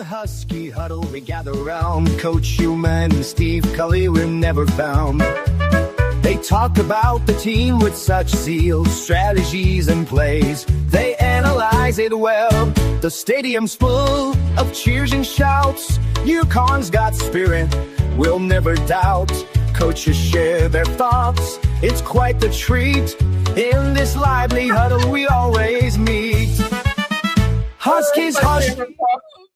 Husky Huddle, we gather round. Coach Human and Steve Cully were never found. They talk about the team with such zeal, strategies and plays. They analyze it well. The stadium's full of cheers and shouts. UConn's got spirit, we'll never doubt. Coaches share their thoughts, it's quite the treat. In this lively huddle we always meet. Huskies Huddle.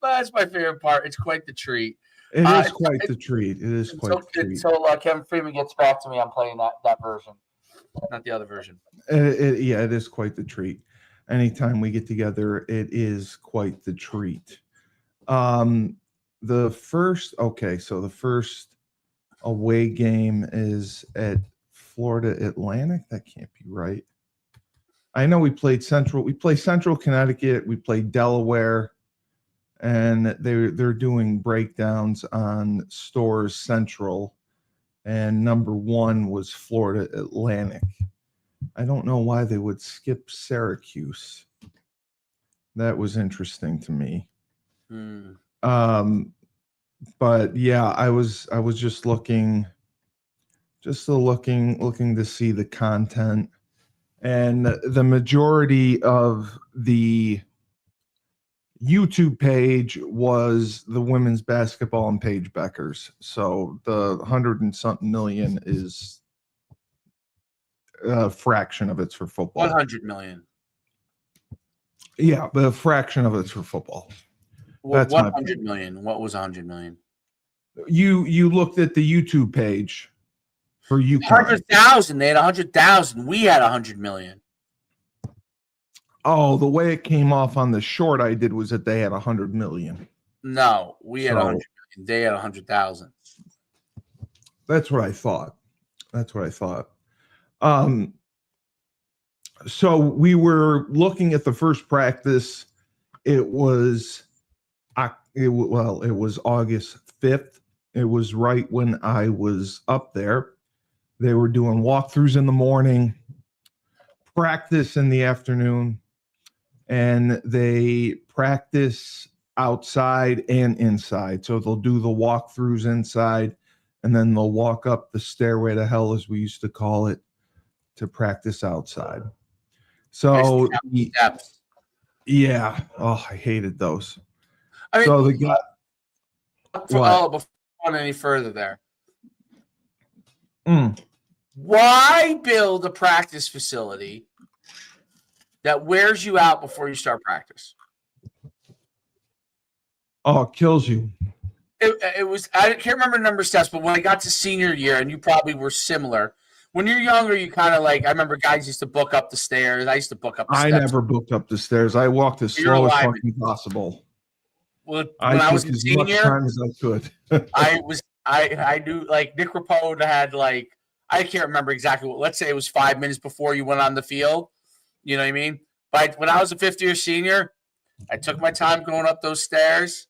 That's my favorite part. It's quite the treat. It is quite the treat. It is quite the treat. Until Kevin Freeman gets back to me, I'm playing that version, not the other version. Yeah, it is quite the treat. Anytime we get together, it is quite the treat. The first away game is at Florida Atlantic. That can't be right. I know we played Central. We play Central Connecticut. We played Delaware. And they're doing breakdowns on Stores Central, and number one was Florida Atlantic. I don't know why they would skip Syracuse. That was interesting to me. But yeah, I was just looking to see the content, and the majority of the YouTube page was the women's basketball and Paige Beckers. So the 100 and something million is a fraction of it's for football. 100 million. Yeah, but a fraction of it's for football. That's 100 million. What was 100 million? You looked at the YouTube page for UConn. 100,000. They had 100,000. We had 100 million. Oh, the way it came off on the short I did was that they had 100 million. No, we had 100 million. They had 100,000. That's what I thought. So we were looking at the first practice. It was August 5th. It was right when I was up there. They were doing walkthroughs in the morning, practice in the afternoon, and they practice outside and inside. So they'll do the walkthroughs inside, and then they'll walk up the stairway to hell, as we used to call it, to practice outside. So steps. Yeah. Oh, I hated those. I mean, so the guy. Before going any further there. Why build a practice facility that wears you out before you start practice? Oh, it kills you. It was, I can't remember the number of steps, but when I got to senior year, and you probably were similar, when you're younger, you kind of like, I remember guys used to book up the stairs. I used to book up the steps. I never booked up the stairs. I walked as slow as fucking possible. Well, when I was a senior, much time as I could. I knew, like, Nick Rapone had, like, I can't remember exactly what, let's say it was 5 minutes before you went on the field. You know what I mean? But when I was a fifth-year senior, I took my time going up those stairs,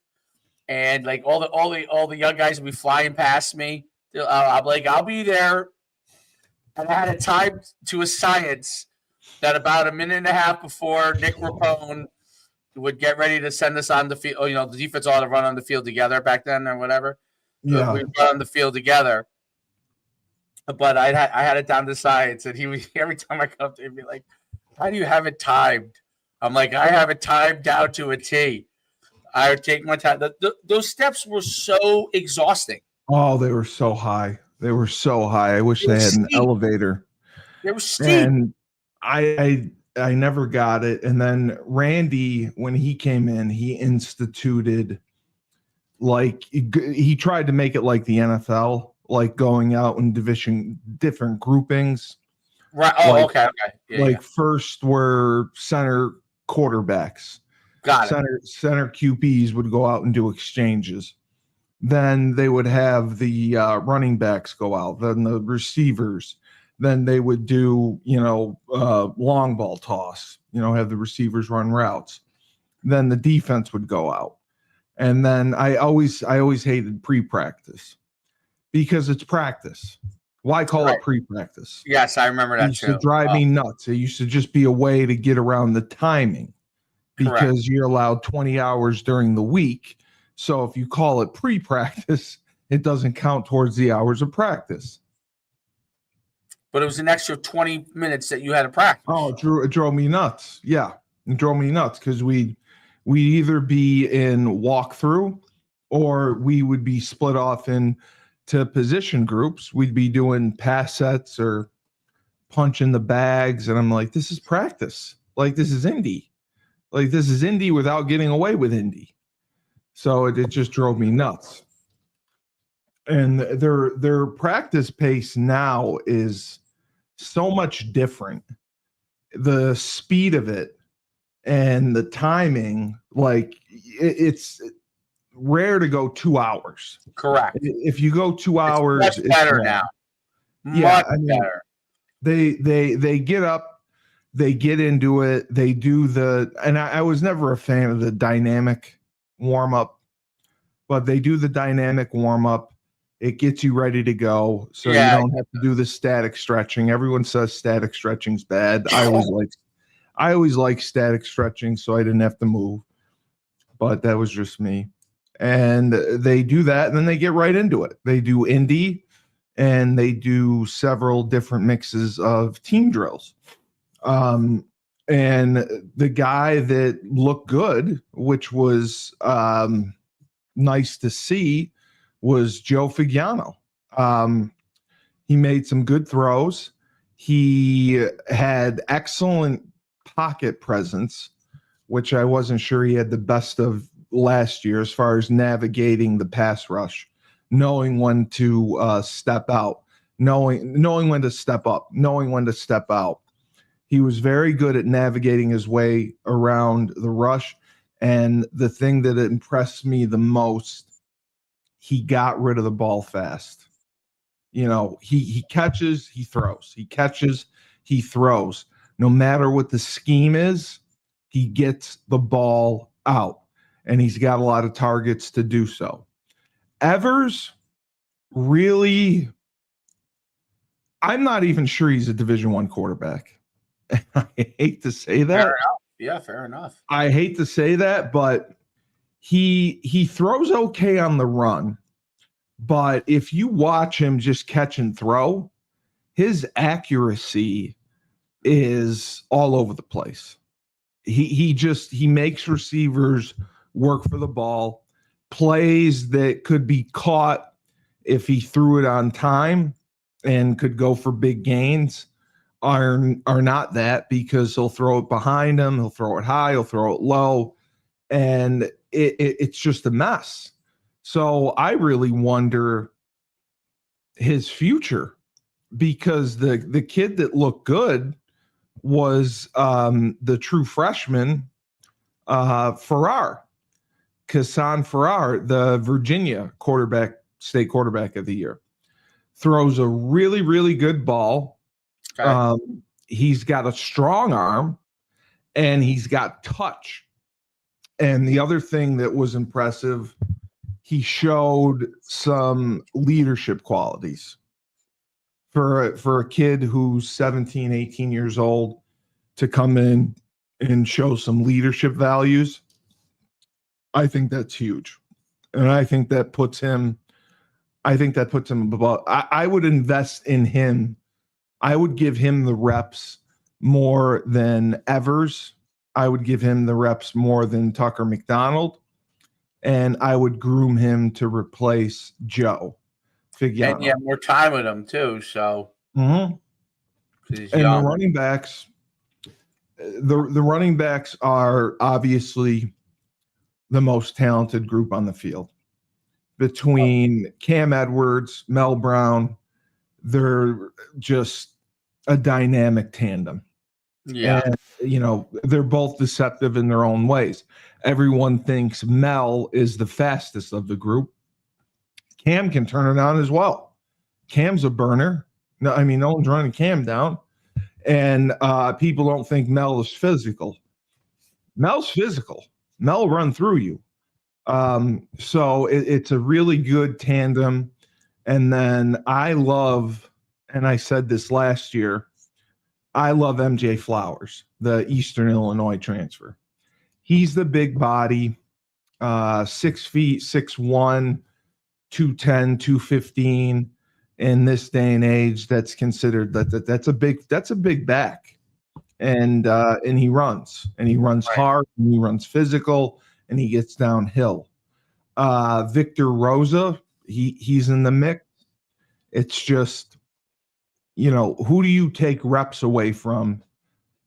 and like all the young guys would be flying past me. I'm like, I'll be there. And I had it timed to a science that about a minute and a half before Nick Rapone would get ready to send us on the field. You know, the defense ought to run on the field together back then or whatever. Yeah, we'd run on the field together. But I had it down to science, and he was, every time I come up to him, he'd be like, "How do you have it timed?" I'm like, "I have it timed down to a T." I would take my time. Those steps were so exhausting. Oh, they were so high. They were so high. I wish they had an elevator. They were steep. And I never got it. And then Randy, when he came in, he instituted, like, he tried to make it like the NFL, like going out in different groupings. Right. Oh, like, okay. Yeah, first were center quarterbacks. Got it. Center QBs would go out and do exchanges. Then they would have the running backs go out. Then the receivers. Then they would do, long ball toss. Have the receivers run routes. Then the defense would go out. And then I always hated pre-practice because it's practice. Why call it pre-practice? Yes, I remember that. It used to drive me nuts. It used to just be a way to get around the timing because you're allowed 20 hours during the week. So if you call it pre-practice, it doesn't count towards the hours of practice. But it was an extra 20 minutes that you had to practice. Oh, it drove me nuts. Yeah, it drove me nuts because we'd either be in walkthrough or we would be split off into position groups. We'd be doing pass sets or punching the bags. And I'm like, this is practice. Like, this is indie. Like, this is indie without getting away with indie. So it just drove me nuts. And their practice pace now is so much different. The speed of it and the timing, like it's rare to go 2 hours. Correct. If you go 2 hours, it's better now. Yeah, much better. They get up, they get into it, they do and I was never a fan of the dynamic warm up, but they do the dynamic warm up. It gets you ready to go, so you don't have to do the static stretching. Everyone says static stretching's bad. I always like static stretching, so I didn't have to move. But that was just me. And they do that, and then they get right into it. They do indie, and they do several different mixes of team drills. And the guy that looked good, which was nice to see, was Joe Figiano. He made some good throws. He had excellent pocket presence, which I wasn't sure he had the best of last year as far as navigating the pass rush, knowing when to step out, knowing when to step up, knowing when to step out. He was very good at navigating his way around the rush. And the thing that impressed me the most, he got rid of the ball fast. He catches, he throws. He catches, he throws. No matter what the scheme is, he gets the ball out, and he's got a lot of targets to do so. Evers, really, I'm not even sure he's a Division I quarterback. I hate to say that. Fair enough. Yeah, fair enough. I hate to say that, but he throws okay on the run. But if you watch him just catch and throw, his accuracy is all over the place. He makes receivers work for the ball. Plays that could be caught if he threw it on time and could go for big gains are not that, because he'll throw it behind him, he'll throw it high, he'll throw it low, and it's just a mess. So I really wonder his future, because the kid that looked good was the true freshman, Farrar, Kassan Farrar, the Virginia state quarterback of the year. Throws a really, really good ball. Okay. He's got a strong arm, and he's got touch. And the other thing that was impressive, he showed some leadership qualities. For a kid who's 17, 18 years old to come in and show some leadership values, I think that's huge. And I think that puts him above. I would invest in him. I would give him the reps more than Evers. I would give him the reps more than Tucker McDonald. And I would groom him to replace Joe Figiano. And more time with him too. So and young. The running backs are obviously the most talented group on the field. Between Cam Edwards, Mel Brown, they're just a dynamic tandem. Yeah. And, they're both deceptive in their own ways. Everyone thinks Mel is the fastest of the group. Cam can turn it on as well. Cam's a burner. No one's running Cam down. And people don't think Mel is physical. Mel's physical. Mel will run through you. So it's a really good tandem. And then I love, and I said this last year, I love MJ Flowers, the Eastern Illinois transfer. He's the big body. 6 feet, 6'1", 210, 215. In this day and age, that's considered that's a big back. And he runs Right. hard, and he runs physical, and he gets downhill. Victor Rosa, he's in the mix. It's just, who do you take reps away from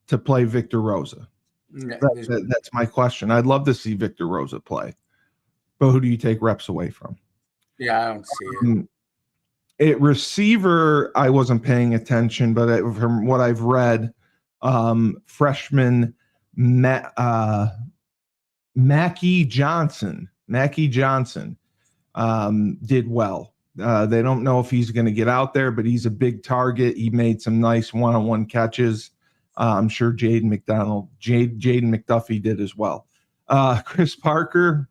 to play Victor Rosa? That's my question. I'd love to see Victor Rosa play, but who do you take reps away from? Yeah, I don't see it. Receiver, I wasn't paying attention, but from what I've read, freshman Mackie Johnson did well. They don't know if he's going to get out there, but he's a big target. He made some nice one-on-one catches. I'm sure Jaden McDuffie did as well. Chris Parker,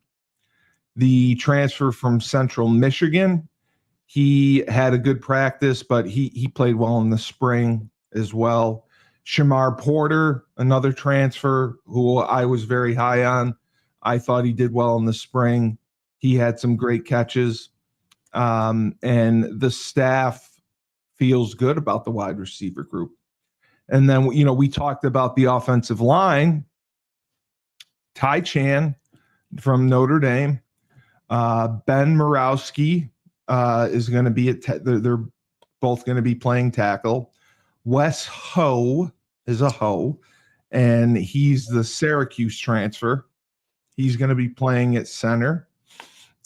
the transfer from Central Michigan, he had a good practice, but he played well in the spring as well. Shamar Porter, another transfer who I was very high on. I thought he did well in the spring. He had some great catches. And the staff feels good about the wide receiver group. And then, we talked about the offensive line. Ty Chan from Notre Dame, Ben Morawski is going to be they're both going to be playing tackle. Wes Ho is a Ho, and he's the Syracuse transfer. He's going to be playing at center.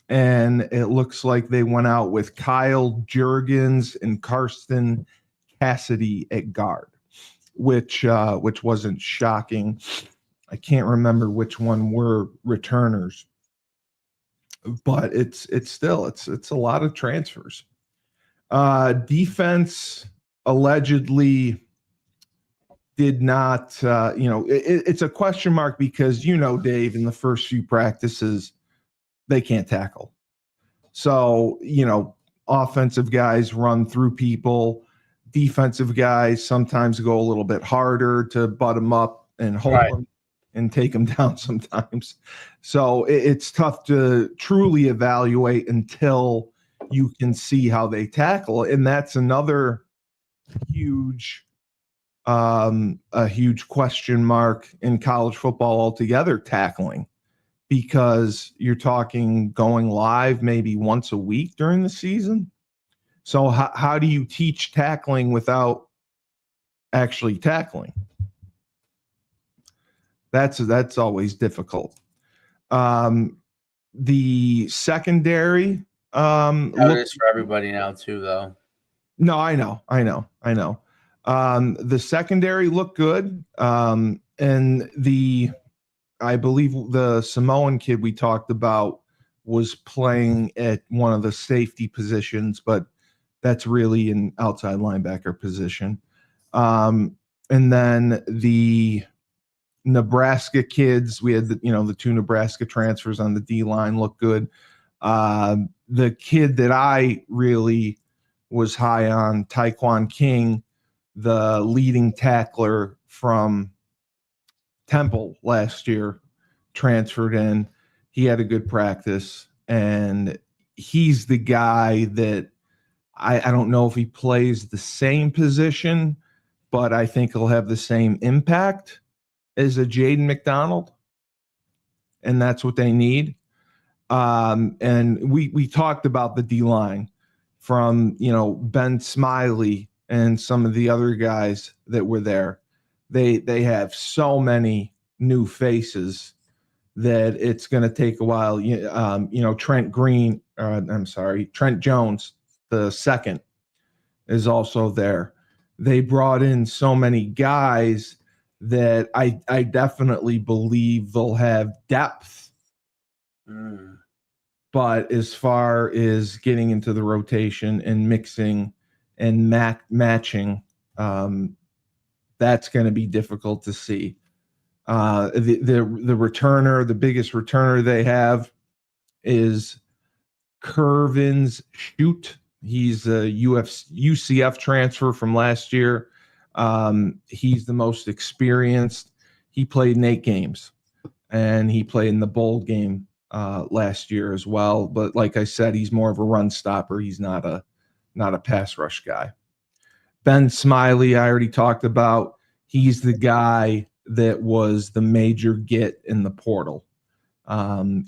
And it looks like they went out with Kyle Jurgens and Karsten Cassidy at guard, which wasn't shocking. I can't remember which one were returners, but it's still a lot of transfers. Defense allegedly did not, it's a question mark because, Dave, in the first few practices, they can't tackle. So, offensive guys run through people. Defensive guys sometimes go a little bit harder to butt them up and hold them and take them down sometimes. So it's tough to truly evaluate until you can see how they tackle. And that's another huge question mark in college football altogether, tackling, because you're talking going live maybe once a week during the season. So how do you teach tackling without actually tackling? That's always difficult. The secondary. It is for everybody now too, though. No, I know. The secondary looked good. And I believe the Samoan kid we talked about was playing at one of the safety positions, but that's really an outside linebacker position. And then the Nebraska kids, we had the two Nebraska transfers on the D line look good. The kid that I really was high on, Taekwon King, the leading tackler from Temple last year, transferred in. He had a good practice, and he's the guy that I don't know if he plays the same position, but I think he'll have the same impact as a Jaden McDonald, and that's what they need. And we talked about the D-line from, Ben Smiley and some of the other guys that were there. They have so many new faces that it's going to take a while. Trent Jones, the second, is also there. They brought in so many guys that I definitely believe they'll have depth. But as far as getting into the rotation and mixing and matching, that's going to be difficult to see. The returner, the biggest returner they have is Curvins Shoot. He's a UCF transfer from last year. He's the most experienced. He played in 8 games, and he played in the bowl game last year as well. But like I said, he's more of a run stopper. He's not a pass rush guy. Ben Smiley, I already talked about. He's the guy that was the major get in the portal.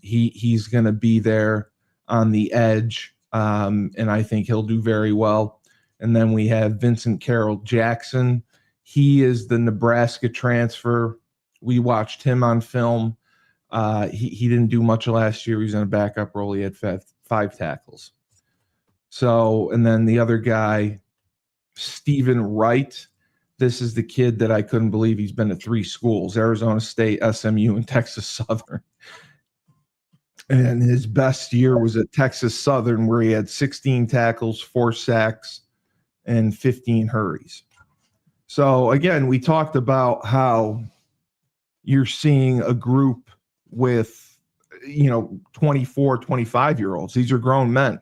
He's going to be there on the edge, and I think he'll do very well. And then we have Vincent Carroll Jackson. He is the Nebraska transfer. We watched him on film. He didn't do much last year. He was in a backup role. He had five tackles. So, and then the other guy, Stephen Wright. This is the kid that I couldn't believe he's been to 3 schools: Arizona State, SMU, and Texas Southern. And his best year was at Texas Southern, where he had 16 tackles, 4 sacks, and 15 hurries. So again, we talked about how you're seeing a group with, 24, 25-year-olds. These are grown men.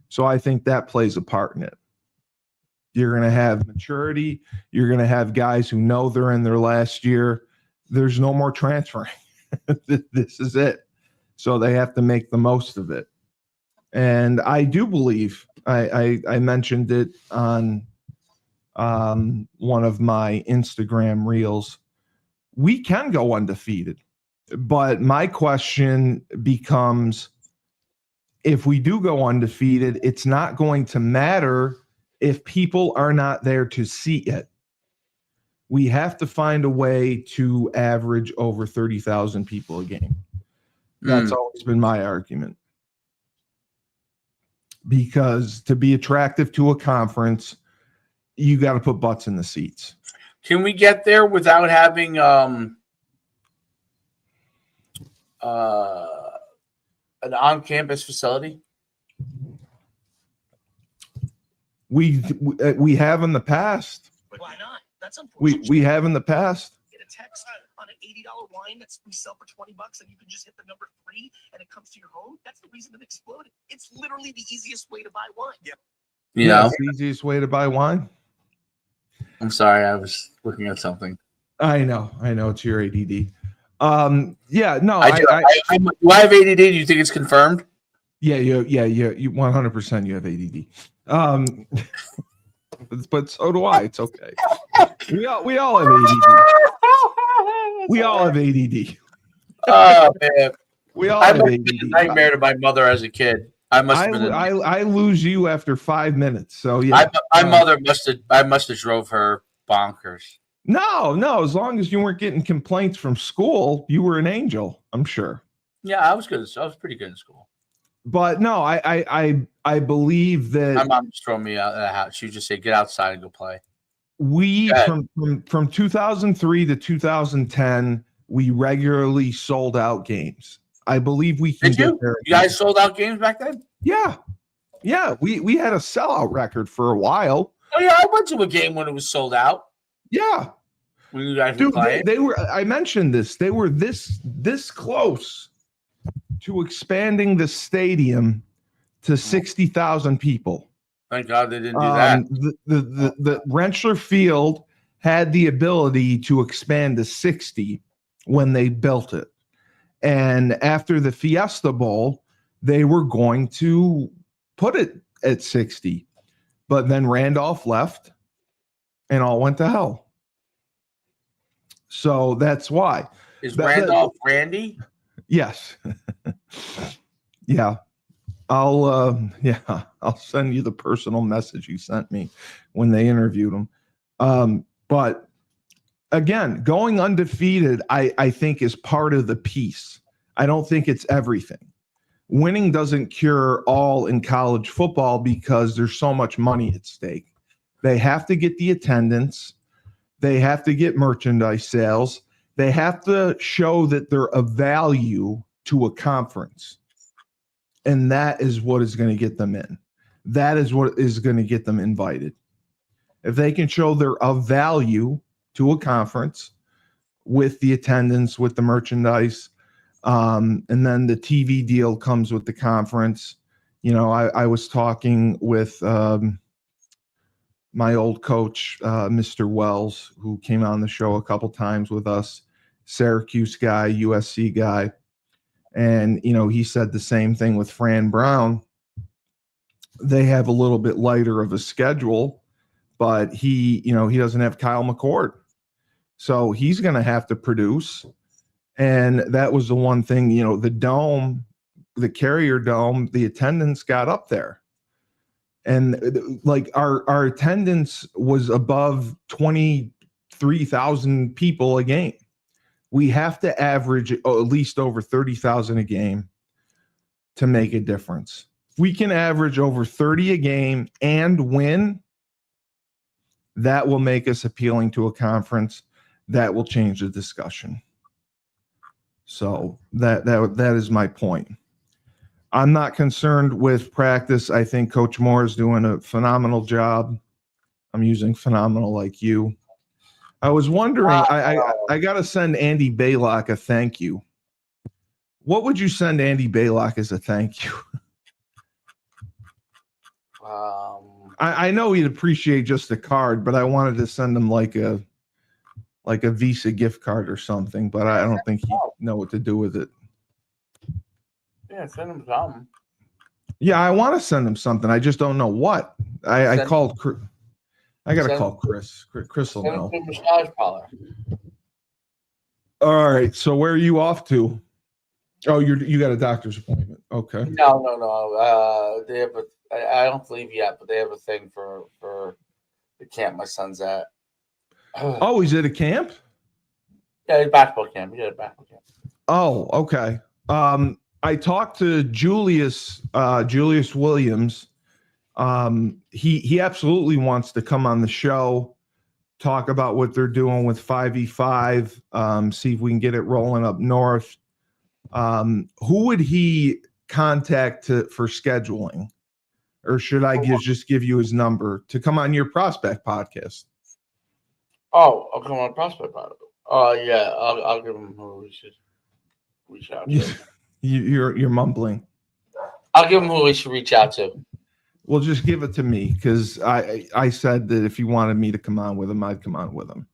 So I think that plays a part in it. You're going to have maturity. You're going to have guys who know they're in their last year. There's no more transferring. This is it. So they have to make the most of it. And I do believe, I mentioned it on one of my Instagram reels, we can go undefeated. But my question becomes, if we do go undefeated, it's not going to matter if people are not there to see it. We have to find a way to average over 30,000 people a game. That's always been my argument. Because to be attractive to a conference, you got to put butts in the seats. Can we get there without having an on-campus facility? We have in the past. Why not? That's unfortunate. We have in the past. Get a text on an $80 wine that's we sell for $20, and you can just hit the number 3, and it comes to your home. That's the reason it exploded. It's literally the easiest way to buy wine. Yep. It's the easiest way to buy wine. I'm sorry, I was looking at something. I know. It's your ADD. Do I have ADD? Do you think it's confirmed? Yeah. You 100%. You have ADD. But so do I. It's okay. We all have ADD. We all have ADD. Oh man, we all have ADD. A nightmare to my mother as a kid. I lose you after 5 minutes. So yeah, my mother must have drove her bonkers. No. As long as you weren't getting complaints from school, you were an angel. I'm sure. Yeah, I was good. I was pretty good in school. But no, I believe that my mom just threw me out of the house. She would just say, "Get outside and go play." From 2003 to 2010, we regularly sold out games. I believe we can get there. You guys sold out games back then? Yeah. We had a sellout record for a while. Oh yeah, I went to a game when it was sold out. Yeah. When you guys were playing. They were. I mentioned this. They were this close to expanding the stadium to 60,000 people. Thank God they didn't do that. The Rentschler Field had the ability to expand to 60 when they built it. And after the Fiesta Bowl, they were going to put it at 60. But then Randolph left and all went to hell. So that's why. Is Randolph Randy? Yes. Yeah. I'll send you the personal message you sent me when they interviewed him. But again, going undefeated, I think is part of the piece. I don't think it's everything. Winning doesn't cure all in college football because there's so much money at stake. They have to get the attendance. They have to get merchandise sales. They have to show that they're of value to a conference. And that is what is going to get them in. That is what is going to get them invited. If they can show they're of value to a conference with the attendance, with the merchandise, and then the TV deal comes with the conference. I was talking with my old coach, Mr. Wells, who came on the show a couple times with us, Syracuse guy, USC guy. And, he said the same thing with Fran Brown. They have a little bit lighter of a schedule, but he doesn't have Kyle McCord. So he's going to have to produce. And that was the one thing, the dome, the Carrier Dome, the attendance got up there. And like our attendance was above 23,000 people a game. We have to average at least over 30,000 a game to make a difference. If we can average over 30 a game and win, that will make us appealing to a conference. That will change the discussion. So that is my point. I'm not concerned with practice. I think Coach Moore is doing a phenomenal job. I'm using phenomenal like you. I was wondering, I got to send Andy Baylock a thank you. What would you send Andy Baylock as a thank you? I know he'd appreciate just a card, but I wanted to send him like a Visa gift card or something, but I don't think he'd know what to do with it. Yeah, send him something. Yeah, I want to send him something. I just don't know what. I called. I got to call Chris. Chris will know. Massage parlor. All right. So where are you off to? Oh, you got a doctor's appointment. Okay. No. They have I don't believe yet, but they have a thing for the camp my son's at. Oh, he's at a camp? Yeah, basketball camp. Yeah, basketball camp. Oh, okay. I talked to Julius Williams. He absolutely wants to come on the show, talk about what they're doing with 5v5, see if we can get it rolling up north. Who would he contact for scheduling? Or should I just give you his number to come on your prospect podcast? Oh, I'll come on prospect podcast. Oh, yeah. I'll give him who we should reach out to. You're mumbling. I'll give him who we should reach out to. Well, just give it to me because I said that if you wanted me to come on with him, I'd come on with him.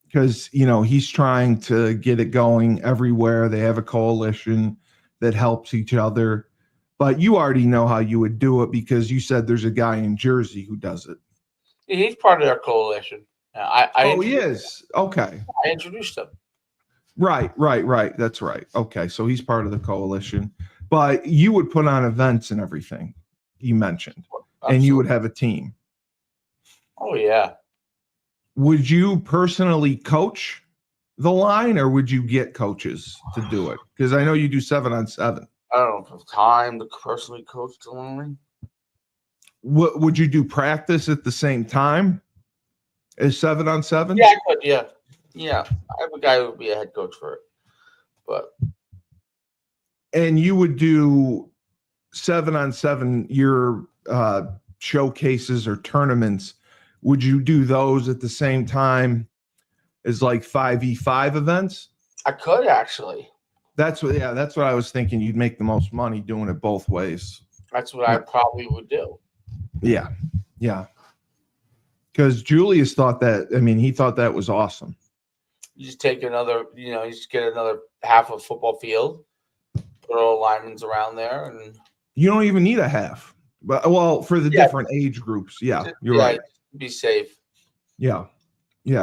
Because, he's trying to get it going everywhere. They have a coalition that helps each other. But you already know how you would do it because you said there's a guy in Jersey who does it. He's part of their coalition. He is? Okay. I introduced him. Right. That's right. Okay, so he's part of the coalition. But you would put on events and everything you mentioned. Absolutely. And you would have a team. Oh, yeah. Would you personally coach the line or would you get coaches to do it? Because I know you do 7-on-7. I don't know if I have time to personally coach the line. Would you do practice at the same time as 7-on-7? Yeah, I could. Yeah. I have a guy who would be a head coach for it. And you would do 7-on-7, your showcases or tournaments. Would you do those at the same time as like 5v5 events? I could actually. That's what I was thinking. You'd make the most money doing it both ways. That's what I probably would do. Yeah. Because Julius thought that. I mean, he thought that was awesome. You just take another. You just get another half of football field, put all linemen around there, and you don't even need a half. But for the different age groups, you're right. Be safe. Yeah,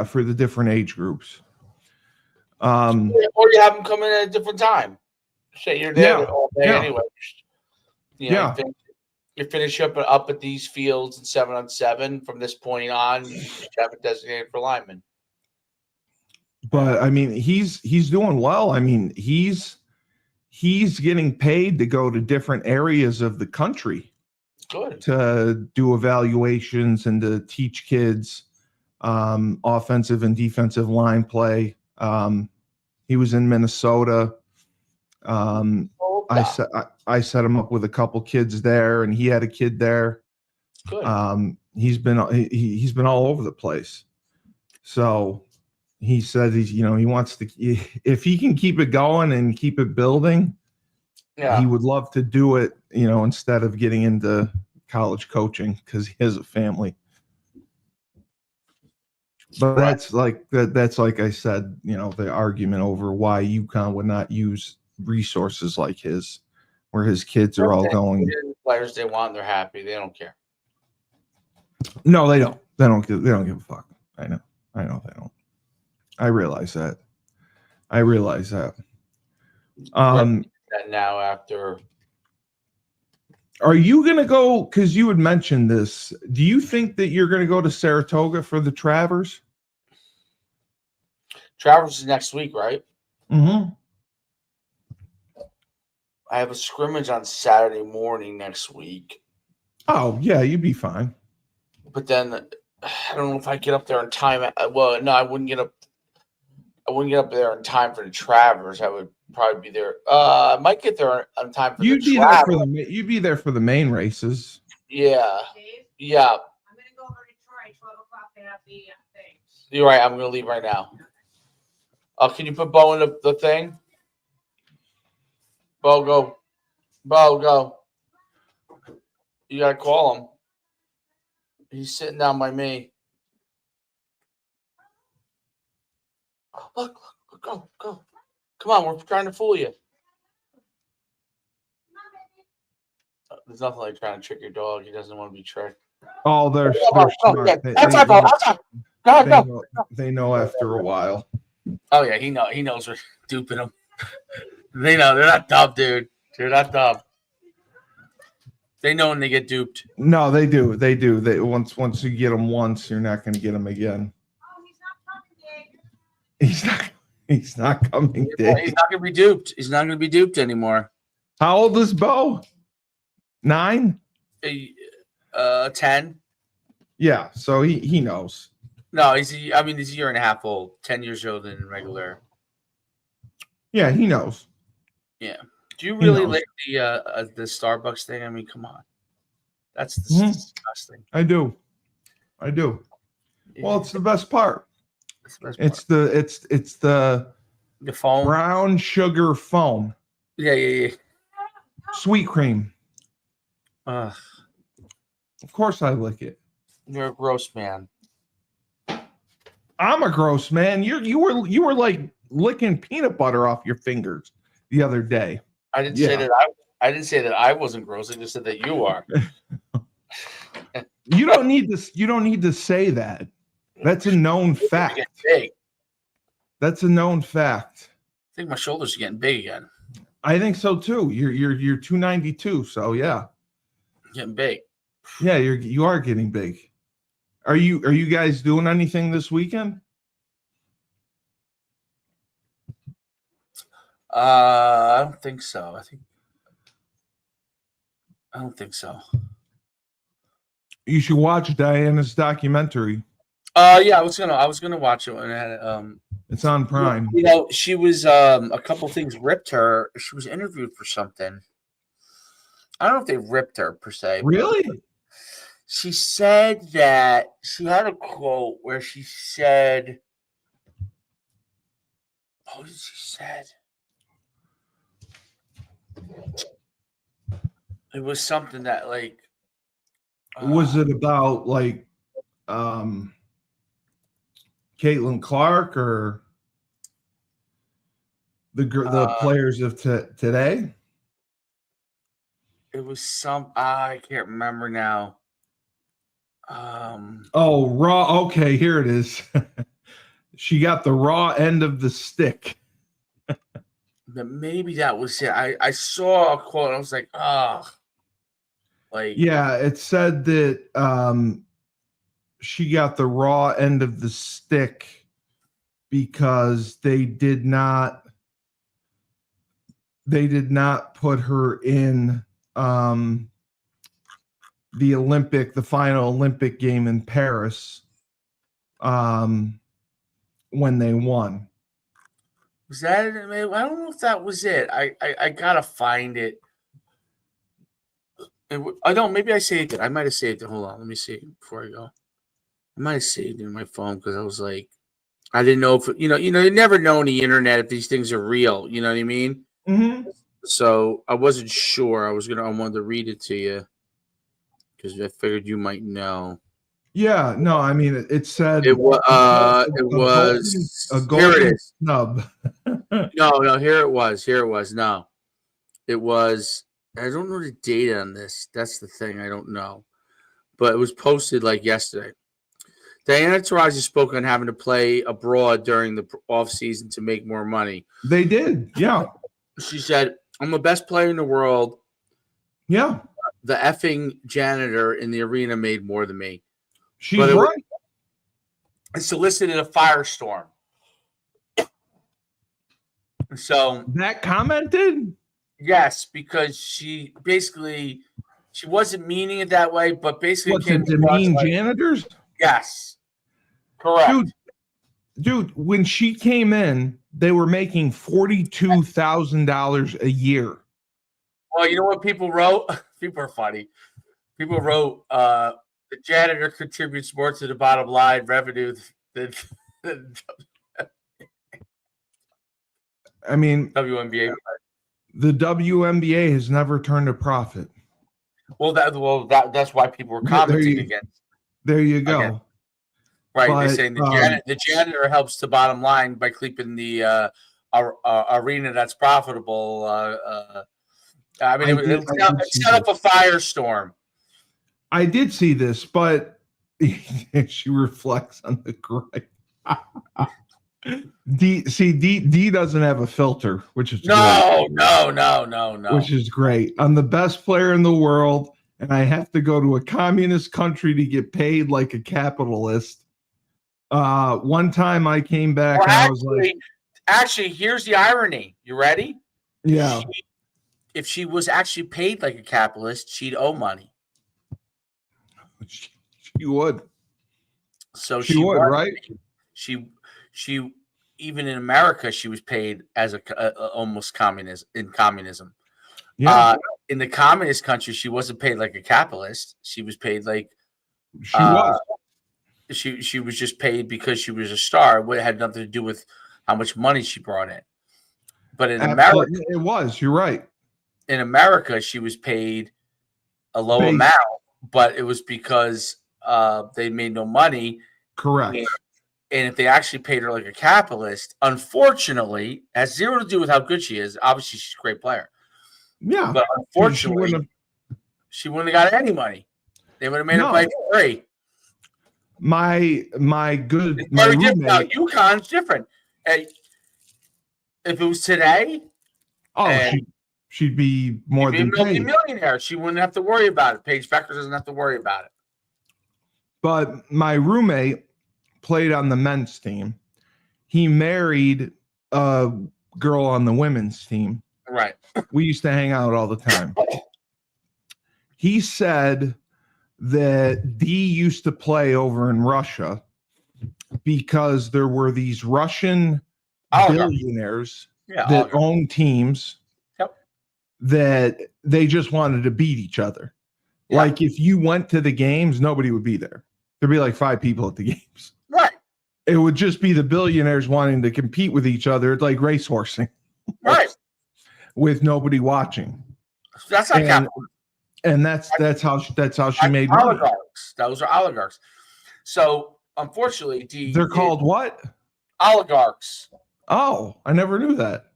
for the different age groups. Or you have them come in at a different time. Say you're there all day anyway. You finish up at these fields in 7-on-7. From this point on, you have it designated for linemen. But I mean, he's doing well. I mean, he's getting paid to go to different areas of the country. Good. To do evaluations and to teach kids offensive and defensive line play. He was in Minnesota. I set him up with a couple kids there, and he had a kid there. Good. He's been all over the place. So he said he wants to, if he can keep it going and keep it building. Yeah. He would love to do it, instead of getting into college coaching because he has a family. But that's like that's like I said, the argument over why UConn would not use resources like his, where his kids are all going. Players they want, they're happy. They don't care. No, they don't. They don't give a fuck. I know they don't. I realize that. That now after. Are you going to go, because you had mentioned this, do you think that you're going to go to Saratoga for the Travers? Travers is next week, right? Mm-hmm. I have a scrimmage on Saturday morning next week. Oh, yeah, you'd be fine. But then I don't know if I get up there in time. Well, no, I wouldn't get up. I wouldn't get up there in time for the Travers. I would probably be there. I might get there on time for you'd the be Travers. there for the You'd be there for the main races. Yeah. Yeah. I'm going to go over to Troy, 12 o'clock to have the things. You're right. I'm going to leave right now. Can you put Bo in the thing? Bo, go. Bo, go. You got to call him. He's sitting down by me. Oh, look, go. Come on, we're trying to fool you. There's nothing like trying to trick your dog. He doesn't want to be tricked. Oh, they're smart. They know after a while. Oh yeah, he knows we're duping him. They know they're not dumb, dude. They're not dumb. They know when they get duped. No, they do. They do. They once you get them once, you're not going to get them again. Oh, he's not coming, Dave. He's not coming, Dave. He's not going to be duped. He's not going to be duped anymore. How old is Bo? 9? 10. Yeah, so he knows. No, he's a year and a half old. 10 years older than regular. Yeah, he knows. Yeah. Do you really like the Starbucks thing? I mean, come on. That's disgusting. I do. Yeah. Well, it's the best part. It's the foam. Brown sugar foam. Yeah. Sweet cream. Of course I lick it. You're a gross man. I'm a gross man. You were like licking peanut butter off your fingers the other day. I didn't say that I didn't say that I wasn't gross. I just said that you are. You don't need to say that. That's a known fact. That's a known fact. I think my shoulders are getting big again. I think so too. You're 292, so yeah. Getting big. Yeah, you are getting big. Are you guys doing anything this weekend? I don't think so. I don't think so. You should watch Diana's documentary. Yeah, I was gonna watch it when it had it's on Prime. She was a couple things ripped her. She was interviewed for something. I don't know if they ripped her per se. Really? She said that she had a quote where she said, "What did she said?" It was something that like. Was it about like Caitlin Clark or the players of today? It was some. I can't remember now. Raw. Okay, here it is. She got the raw end of the stick. But maybe that was it. I saw a quote. And I was like, like yeah. It said that she got the raw end of the stick because they did not put her in the final Olympic game in Paris when they won. Was that it? I don't know if that was it. I gotta find it. I don't. Maybe I saved it. I might have saved it. Hold on. Let me see before I go. I might have saved it in my phone because I was like, I didn't know if you never know on the internet if these things are real. You know what I mean? Mm-hmm. So I wasn't sure. I wanted to read it to you because I figured you might know. Yeah, no, I mean it said It was. a Here it golden is. snub. No. Here it was. No, it was. I don't know the date on this. That's the thing. I don't know, but it was posted like yesterday. Diana Taurasi spoke on having to play abroad during the off season to make more money. They did, yeah, She said, "I'm the best player in the world. yeah. The effing janitor in the arena made more than me." She's But right. it solicited a firestorm. So That commented. yes, because she wasn't meaning it that way, but basically What's came it? Demean across like, janitors? yes, correct. Dude, when she came in, they were making $42,000 a year. Well, you know what people wrote? People are funny. People wrote, the janitor contributes more to the bottom line revenue than I mean, WNBA. the WNBA has never turned a profit. That's why people were commenting against. There you go. Again. Right, But, they're saying the janitor helps the bottom line by keeping the arena that's profitable. I mean, it set up a firestorm. I did see this, but she reflects on the gripe. D doesn't have a filter, which is No. which is great. I'm the best player in the world, and I have to go to a communist country to get paid like a capitalist. One time I came back and I was like, actually, here's the irony. You ready? yeah. If she was actually paid like a capitalist, she'd owe money. She would. So she would, right? She even in America, she was paid as almost communism. Yeah. In the communist country, she wasn't paid like a capitalist. She was paid like she was. She was just paid because she was a star. It had nothing to do with how much money she brought in. But in America, it was. You're right. In America, she was paid a low amount, but it was because they made no money. Correct. And if they actually paid her like a capitalist, unfortunately, has zero to do with how good she is. Obviously, she's a great player. Yeah. But unfortunately, she wouldn't have got any money. They would have made her play for free. My roommate. Now, UConn's different. If it was today, she'd be more than paid. Millionaire. She wouldn't have to worry about it. Paige Becker doesn't have to worry about it. But my roommate played on the men's team. He married a girl on the women's team. Right. We used to hang out all the time. He said that D used to play over in Russia because there were these Russian billionaires that owned teams that they just wanted to beat each other. Yeah. Like if you went to the games, nobody would be there. There'd be like 5 people at the games. Right. It would just be the billionaires wanting to compete with each other. It's like racehorsing. Right. With nobody watching. That's not capitalism. And that's how she made money. Those are oligarchs. So unfortunately, they're called what? Oligarchs. Oh, I never knew that.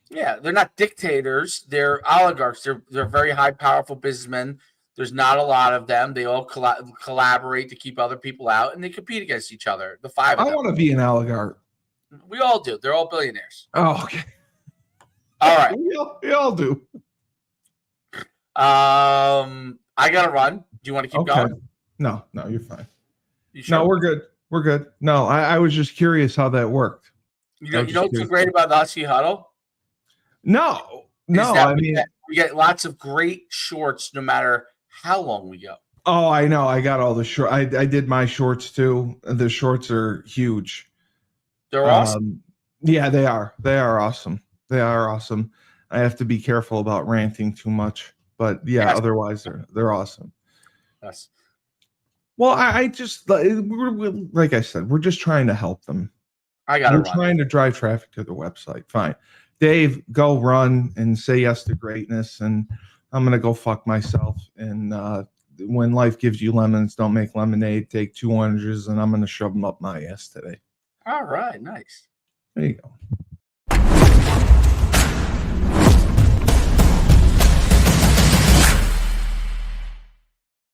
Yeah, they're not dictators. They're oligarchs. They're very high, powerful businessmen. There's not a lot of them. They all collaborate to keep other people out, and they compete against each other. The 5 of them. I want to be an oligarch. We all do. They're all billionaires. Oh, okay. All right. We all do. I got to run. Do you want to keep going? No, you're fine. You sure? No, we're good. We're good. No, I was just curious how that worked. You know what's so great about the Husky Huddle? No. I mean, we get lots of great shorts no matter how long we go. Oh, I know. I got all the short. I did my shorts too. The shorts are huge. They're awesome. Yeah, they are. They are awesome. They are awesome. I have to be careful about ranting too much, but yeah, yes. Otherwise they're awesome. Yes. Well, I just we're, like I said, we're just trying to help them. We're trying to drive traffic to the website. Fine, Dave, go run and say yes to greatness, and I'm gonna go fuck myself and when life gives you lemons, don't make lemonade. Take 2 oranges, and I'm going to shove them up my ass today. All right, nice. There you go.